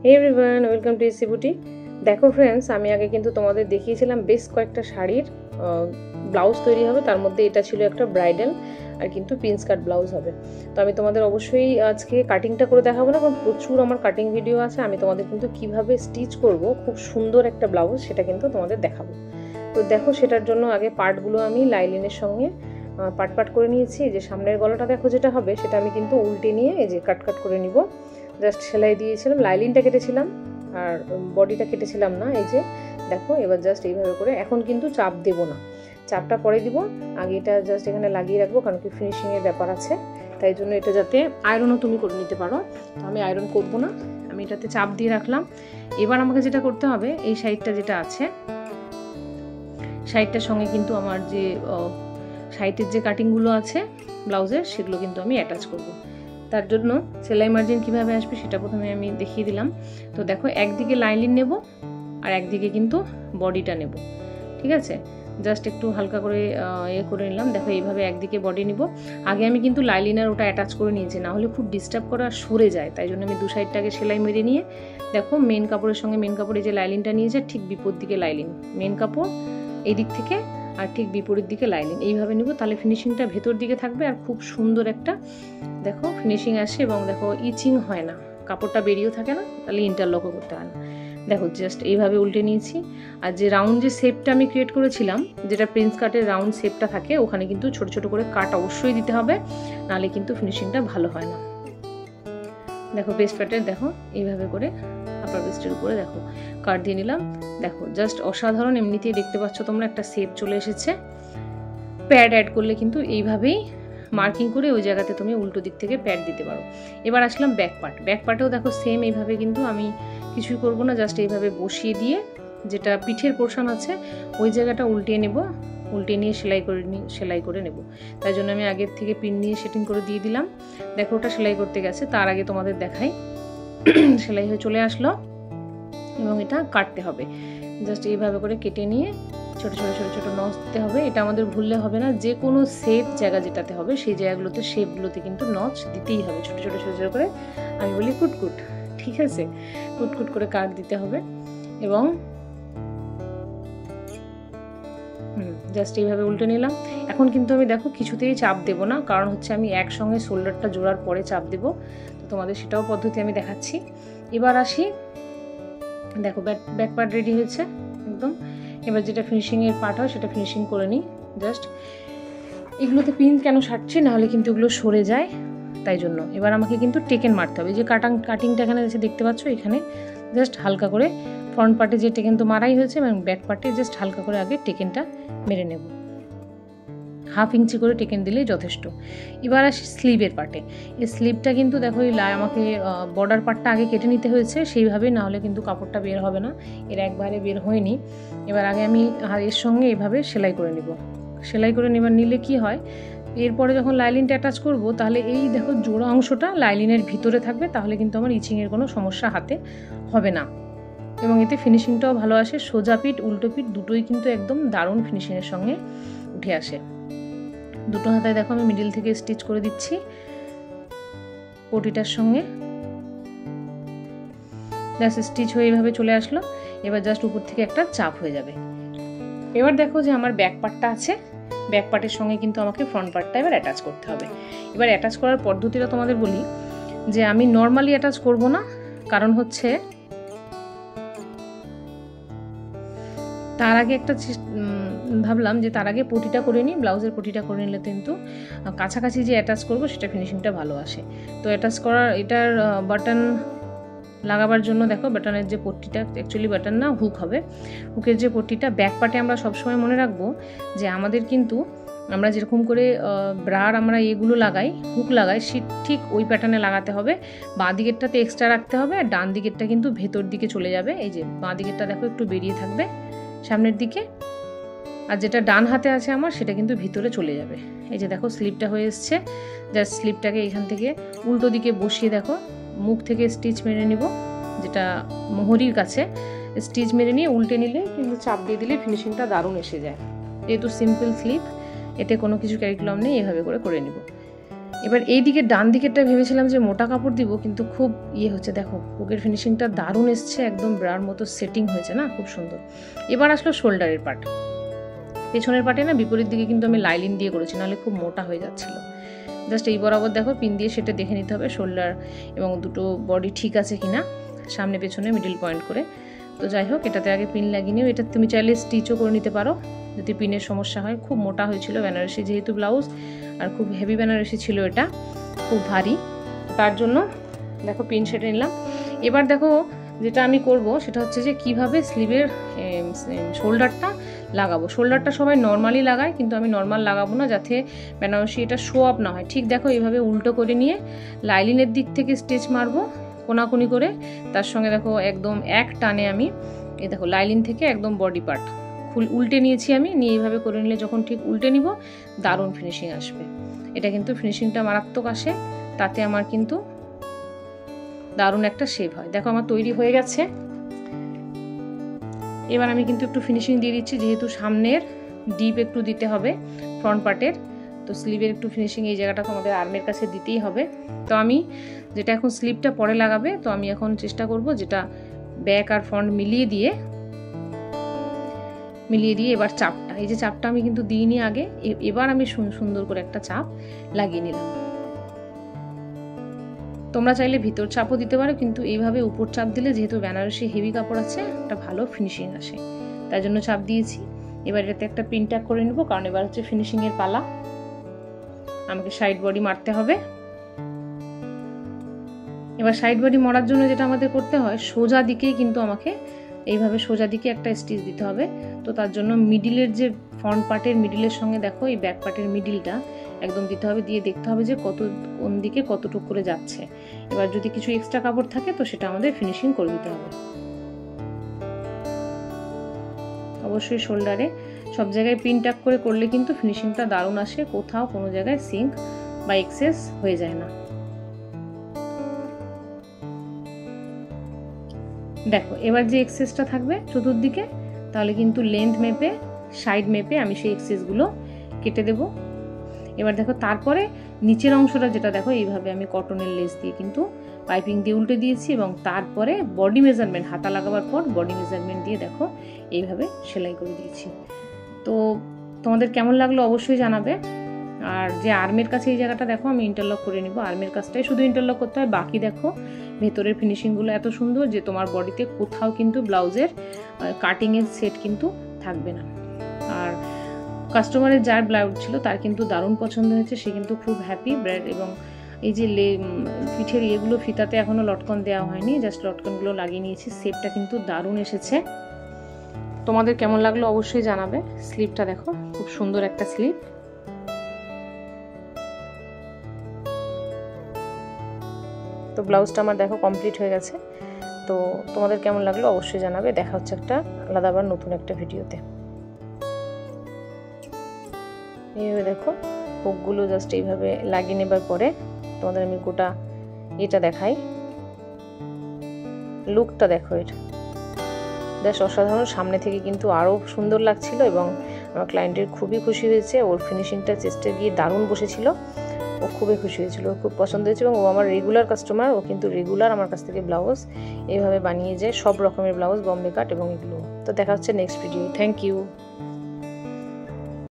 Hey everyone welcome to इसी boutique. देखो friends আমি আগে কিন্তু তোমাদের দেখিয়েছিলাম বেশ কয়েকটা শাড়ির ব্লাউজ তৈরি হবে, তার মধ্যে এটা ছিল একটা ব্রাইডাল আর কিন্তু প্রিন্স কাট ব্লাউজ হবে। তো আমি তোমাদের অবশ্যই আজকে কাটিংটা করে দেখাবো না, কারণ প্রচুর আমার কাটিং ভিডিও আছে। আমি তোমাদের কিন্তু কিভাবে স্টিচ করব খুব সুন্দর একটা ব্লাউজ সেটা কিন্তু তোমাদের দেখাবো। তো দেখো সেটার জন্য আগে পার্টগুলো আমি লাইলিনের সঙ্গে পাট পাট করে নিয়েছি। যে সামনের গলাটা দেখো যেটা হবে সেটা আমি কিন্তু উল্টে নিয়ে এই যে কাট কাট করে নিব। জাস্ট সেলাই দিয়েছিলাম, লাইলিনটা কেটেছিলাম আর বডিটা কেটেছিলাম না। এই যে দেখো এবার জাস্ট এইভাবে করে, এখন কিন্তু চাপ দেব না, চাপটা পরে দিব। আগে এটা জাস্ট এখানে লাগিয়ে রাখবো, কারণ কি ফিনিশিংয়ের ব্যাপার আছে, তাই জন্য এটা যাতে আয়রনও তুমি করে নিতে পারো। তো আমি আয়রন করবো না, আমি এটাতে চাপ দিয়ে রাখলাম। এবার আমাকে যেটা করতে হবে, এই সাইডটা যেটা আছে সাইডটার সঙ্গে কিন্তু আমার যে সাইডের যে কাটিংগুলো আছে ব্লাউজের সেগুলো কিন্তু আমি অ্যাটাচ করব। তার জন্য সেলাই মার্জিন কিভাবে আসবে সেটা প্রথমে আমি দেখিয়ে দিলাম। তো দেখো একদিকে লাইলিন নেব আর একদিকে কিন্তু বডিটা নেব, ঠিক আছে। জাস্ট একটু হালকা করে করে নিলাম। দেখো এইভাবে একদিকে বডি নিব। আগে আমি কিন্তু লাইলিনার ওটা অ্যাটাচ করে নিয়েছি, না হলে খুব ডিস্টার্ব করে আর সরে যায়, তাই জন্য আমি দু সাইডটাকে সেলাই মেরে নিয়ে দেখো মেন কাপড়ের সঙ্গে মেন কাপড়ে যে লাইলিনটা নিয়েছে ঠিক বিপরীত দিকে লাইলিন, মেন কাপড় এই দিক থেকে আর ঠিক বিপরীত দিকে লাইলিন, এইভাবে নিব। তাহলে ফিনিশিংটা ভেতর দিকে থাকবে আর খুব সুন্দর একটা দেখো ফিনিশিং আসে, এবং দেখো ইচিং হয় না, কাপড়টা বেরিয়েও থাকে না, তাহলে ইন্টারলকও করতে হয় না। দেখো জাস্ট এইভাবে উল্টে নিয়েছি। আর যে রাউন্ড যে শেপটা আমি ক্রিয়েট করেছিলাম, যেটা প্রিন্স কাটের রাউন্ড শেপটা থাকে, ওখানে কিন্তু ছোট ছোট করে কাট অবশ্যই দিতে হবে, নাহলে কিন্তু ফিনিশিংটা ভালো হয় না। দেখো বেস্ট প্যাটের দেখো এইভাবে করে আপার বেস্টের উপরে দেখো কাট দিয়ে নিলাম। দেখো জাস্ট অসাধারণ, এমনিতেই দেখতে পাচ্ছ তোমরা একটা শেপ চলে এসেছে। প্যাড অ্যাড করলে কিন্তু এইভাবেই মার্কিং করে ওই জায়গাতে তুমি উল্টো দিক থেকে প্যাড দিতে পারো। এবার আসলাম ব্যাক পার্ট। ব্যাক পার্টেও দেখো সেম এইভাবে কিন্তু আমি কিছুই করব না, জাস্ট এইভাবে বসিয়ে দিয়ে যেটা পিঠের পোর্শন আছে ওই জায়গাটা উল্টিয়ে নেব, উল্টে নিয়ে সেলাই করে নেব। তাই জন্য আমি আগের থেকে পিন নিয়ে সেটিং করে দিয়ে দিলাম। দেখো ওটা সেলাই করতে গেছে, তার আগে তোমাদের দেখাই সেলাই হয়ে চলে আসলো এবং এটা কাটতে হবে। জাস্ট এইভাবে করে কেটে নিয়ে ছোট ছোট ছোট ছোট নচ দিতে হবে। এটা আমাদের ভুললে হবে না, যে কোনো শেপ জায়গা যেটাতে হবে সেই জায়গাগুলোতে শেপগুলোতে কিন্তু নচ দিতেই হবে, ছোট ছোট ছোট ছোট করে। আমি বলি কুটকুট, ঠিক আছে, কুটকুট করে কাট দিতে হবে। এবং জাস্ট এইভাবে উল্টে নিলাম। এখন কিন্তু আমি দেখো কিছুতেই চাপ দেব না, কারণ হচ্ছে আমি একসঙ্গে শোল্ডারটা জোড়ার পরে চাপ দেব। তো তোমাদের সেটাও পদ্ধতি আমি দেখাচ্ছি। এবার আসি, দেখো ব্যাক পার্ট রেডি হয়েছে একদম। এবার যেটা ফিনিশিংয়ের পার্ট হয় সেটা ফিনিশিং করে নিই। জাস্ট এগুলোতে পিন কেন সারছি, নাহলে কিন্তু এগুলো সরে যায়, তাই জন্য। এবার আমাকে কিন্তু টেকেন মারতে হবে। যে কাটিংটা এখানে দেখতে পাচ্ছ, এখানে জাস্ট হালকা করে ফ্রন্ট পার্টে যে টেকেন তো মারাই হয়েছে, এবং ব্যাক পার্টে জাস্ট হালকা করে আগে টেকেনটা মেরে নেব। 1/2 ইঞ্চি করে টেকেন দিলেই যথেষ্ট। এবার আসি স্লিভের পার্টে। এই স্লিভটা কিন্তু দেখো আমাকে বর্ডার পার্টটা আগে কেটে নিতে হয়েছে সেইভাবে, না হলে কিন্তু কাপড়টা বের হবে না, এর একবারে বের হয়নি। এবার আগে আমি এর সঙ্গে এইভাবে সেলাই করে নিব। সেলাই করে নিলে কি হয়, এরপরে যখন লাইলিনটা অ্যাটাচ করব, তাহলে এই দেখো জোড়া অংশটা লাইলিনের ভিতরে থাকবে, তাহলে কিন্তু আমার ইচিংয়ের কোনো সমস্যা হাতে হবে না, এবং এতে ফিনিশিংটাও ভালো আসে। সোজা পিঠ উল্টো পিঠ দুটোই কিন্তু একদম দারুণ ফিনিশিংয়ের সঙ্গে উঠে আসে। দুটো হাতায় দেখো আমি মিডিল থেকে স্টিচ করে দিচ্ছি পটিটার সঙ্গে। জাস্ট স্টিচ হয়ে এইভাবে চলে আসলো। এবার জাস্ট উপর থেকে একটা চাপ হয়ে যাবে। এবার দেখো যে আমার ব্যাক পার্টটা আছে, ব্যাক পার্টের সঙ্গে কিন্তু আমাকে ফ্রন্ট পার্টটা এবার অ্যাটাচ করতে হবে। এবার অ্যাটাচ করার পদ্ধতিটা তোমাদের বলি, যে আমি নর্মালি অ্যাটাচ করব না, কারণ হচ্ছে তার আগে একটা ভাবলাম যে তার আগে পটিটা করে নিই, ব্লাউজের পটিটা করে নিলে কিন্তু কাছাকাছি যে অ্যাটাচ করব সেটা ফিনিশিংটা ভালো আসে। তো অ্যাটাচ করার এটার বাটন লাগাবার জন্য দেখো বাটনের যে পট্টিটা, অ্যাকচুয়ালি বাটন না, হুক হবে, হুকের যে পট্টিটা ব্যাক পার্টে আমরা সবসময় মনে রাখবো যে আমাদের কিন্তু আমরা যেরকম করে ব্রার আমরা এগুলো লাগাই, হুক লাগাই, ঠিক ওই প্যাটার্নে লাগাতে হবে। বাঁ দিকেরটাতে এক্সট্রা রাখতে হবে, আর ডান দিকেরটা কিন্তু ভেতর দিকে চলে যাবে। এই যে বাঁ দিকেরটা দেখো একটু বেরিয়ে থাকবে সামনের দিকে, আর যেটা ডান হাতে আছে আমার সেটা কিন্তু ভিতরে চলে যাবে। এই যে দেখো স্লিপটা হয়ে এসছে। জাস্ট স্লিপটাকে এখান থেকে উল্টো দিকে বসিয়ে দেখো মুখ থেকে স্টিচ মেরে নিব, যেটা মোহরির কাছে স্টিচ মেরে নিয়ে উল্টে নিলে কিন্তু চাপ দিয়ে দিলে ফিনিশিংটা দারুণ এসে যায়। যেহেতু সিম্পল স্লিপ, এতে কোনো কিছু ক্যারিকুলাম নেই, এভাবে করে নিব। এবার এই দিকে ডান দিকেরটা ভেবেছিলাম যে মোটা কাপড় দিব, কিন্তু খুব হচ্ছে, দেখো বুকের ফিনিশিংটা দারুণ এসছে, একদম ব্রার মতো সেটিং হয়েছে না, খুব সুন্দর। এবার আসলো শোল্ডারের পার্ট। পেছনের পার্টে না বিপরীত দিকে কিন্তু আমি লাইলিন দিয়ে করেছি, নাহলে খুব মোটা হয়ে যাচ্ছিলো। জাস্ট এই বরাবর দেখো পিন দিয়ে সেটা দেখে নিতে হবে শোল্ডার এবং দুটো বডি ঠিক আছে কিনা, সামনে পেছনে মিডিল পয়েন্ট করে। তো যাই হোক, এটাতে আগে পিন লাগিয়ে নিও। এটা তুমি চাইলে স্টিচও করে নিতে পারো যদি পিনের সমস্যা হয়। খুব মোটা হয়েছিল বেনারসি যেহেতু ব্লাউজ, আর খুব হেভি বেনারসি ছিল, এটা খুব ভারী, তার জন্য দেখো পিন সেটে নিলাম। এবার দেখো যেটা আমি করব সেটা হচ্ছে যে কিভাবে স্লিভের শোল্ডারটা লাগাবো। শোল্ডারটা সবাই নর্মালি লাগায়, কিন্তু আমি নর্মাল লাগাবো না, যাতে বেনারসি এটা শো আপ না হয়। ঠিক দেখো এইভাবে উল্টো করে নিয়ে লাইলিনের দিক থেকে স্টিচ মারবো কোনাকুনি করে, তার সঙ্গে দেখো একদম এক টানে আমি এই দেখো লাইলিন থেকে একদম বডি পার্ট উল্টে নিয়েছি আমি, নিয়ে এইভাবে করে নিলে যখন ঠিক উল্টে নিব দারুণ ফিনিশিং আসবে। এটা কিন্তু ফিনিশিংটা মারাত্মক আসে, তাতে আমার কিন্তু দারুণ একটা শেপ হয়। দেখো আমার তৈরি হয়ে গেছে। এবার আমি কিন্তু একটু ফিনিশিং দিয়ে দিচ্ছি, যেহেতু সামনের ডিপ একটু দিতে হবে ফ্রন্ট পার্টের, তো স্লিভের একটু ফিনিশিং এই জায়গাটা তোমাদের আর্মের কাছে দিতেই হবে। তো আমি যেটা এখন স্লিভটা পরে লাগাবে, তো আমি এখন চেষ্টা করব যেটা ব্যাক আর ফ্রন্ট মিলিয়ে দিয়ে এবার চাপটা, এই যে চাপটা আমি কিন্তু দিইনি আগে, এবার আমি সুন্দর করে একটা চাপ লাগিয়ে নিলাম। তোমরা চাইলে ভিতর চাপও দিতে পারো, কিন্তু এইভাবে উপর চাপ দিলে যেহেতু বেনারসি হেভি কাপড় আছে, একটা ভালো ফিনিশিং আসে, তাই জন্য চাপ দিয়েছি। এবার এটাতে একটা পিন ট্যাগ করে নেবো, কারণ এবার হচ্ছে ফিনিশিং এর পালা। আমাকে সাইড বডি মারতে হবে। এবার সাইড বডি মারার জন্য যেটা আমাদের করতে হয়, সোজা দিকেই কিন্তু আমাকে এইভাবে সোজা দিকে একটা স্টিচ দিতে হবে। তো তার জন্য মিডিলের যে ফ্রন্ট পার্টের মিডিলের সঙ্গে দেখো এই ব্যাক পার্টের মিডিলটা একদম দিতে হবে, দিয়ে দেখতে হবে যে কোন দিকে কতটুকু করে যাচ্ছে। এবার যদি কিছু এক্সট্রা কাপড় থাকে তো সেটা আমাদের ফিনিশিং করে দিতে হবে। অবশ্যই শোল্ডারে সব জায়গায় পিন ট্যাগ করে করলে কিন্তু ফিনিশিংটা দারুণ আসে, কোথাও কোনো জায়গায় সিঙ্ক বা এক্সেস হয়ে যায় না। দেখো এবার যে এক্সেসটা থাকবে চতুর্দিকে, তাহলে কিন্তু লেন্থ মেপে সাইড মেপে আমি সেই এক্সেসগুলো কেটে দেব। এবার দেখো তারপরে নিচের অংশটা যেটা দেখো এইভাবে আমি কটনের লেস দিয়ে কিন্তু পাইপিং দিয়ে উল্টে দিয়েছি, এবং তারপরে বডি মেজারমেন্ট হাতা লাগাবার পর বডি মেজারমেন্ট দিয়ে দেখো এইভাবে সেলাই করে দিয়েছি। তো তোমাদের কেমন লাগলো অবশ্যই জানাবে। আর যে আর্মের কাছে এই জায়গাটা দেখো আমি ইন্টারলক করে নিব, আর্মের কাছটাই শুধু ইন্টারলক করতে হয়, বাকি দেখো ভেতরের ফিনিশিংগুলো এত সুন্দর যে তোমার বডিতে কোথাও কিন্তু ব্লাউজের কাটিংয়ের সেট কিন্তু থাকবে না। আর কাস্টমারের যার ব্লাউজ ছিল তার কিন্তু দারুণ পছন্দ হয়েছে, সে কিন্তু খুব হ্যাপি। এবং এই যে পিঠের ইয়েগুলো ফিতাতে এখনো লটকন দেওয়া হয়নি, জাস্ট লটকনগুলো লাগিয়ে নিয়েছি, শেপটা কিন্তু দারুণ এসেছে। তোমাদের কেমন লাগলো অবশ্যই জানাবে। স্লিভটা দেখো খুব সুন্দর একটা স্লিভ। তো ব্লাউজটা আমার দেখো কমপ্লিট হয়ে গেছে। তো তোমাদের কেমন লাগলো অবশ্যই জানাবে। দেখা হচ্ছে একটা আলাদা আবার নতুন একটা ভিডিওতে। এইভাবে দেখো হুকগুলো জাস্ট এইভাবে লাগিয়ে নেবার পরে তোমাদের আমি গোটা এটা দেখাই, লুকটা দেখো, এটা বেশ অসাধারণ। সামনে থেকে কিন্তু আরও সুন্দর লাগছিল, এবং আমার ক্লায়েন্টের খুবই খুশি হয়েছে। ওর ফিনিশিংটা চেস্টে গিয়ে দারুণ বসেছিল, ও খুবই খুশি হয়েছিল, ওর খুব পছন্দ হয়েছে। এবং ও আমার রেগুলার কাস্টমার, ও কিন্তু রেগুলার আমার কাছ থেকে ব্লাউজ এইভাবে বানিয়ে যায়, সব রকমের ব্লাউজ, বম্বে কাট এবং এগুলো। তো দেখা হচ্ছে নেক্সট ভিডিও। Thank you.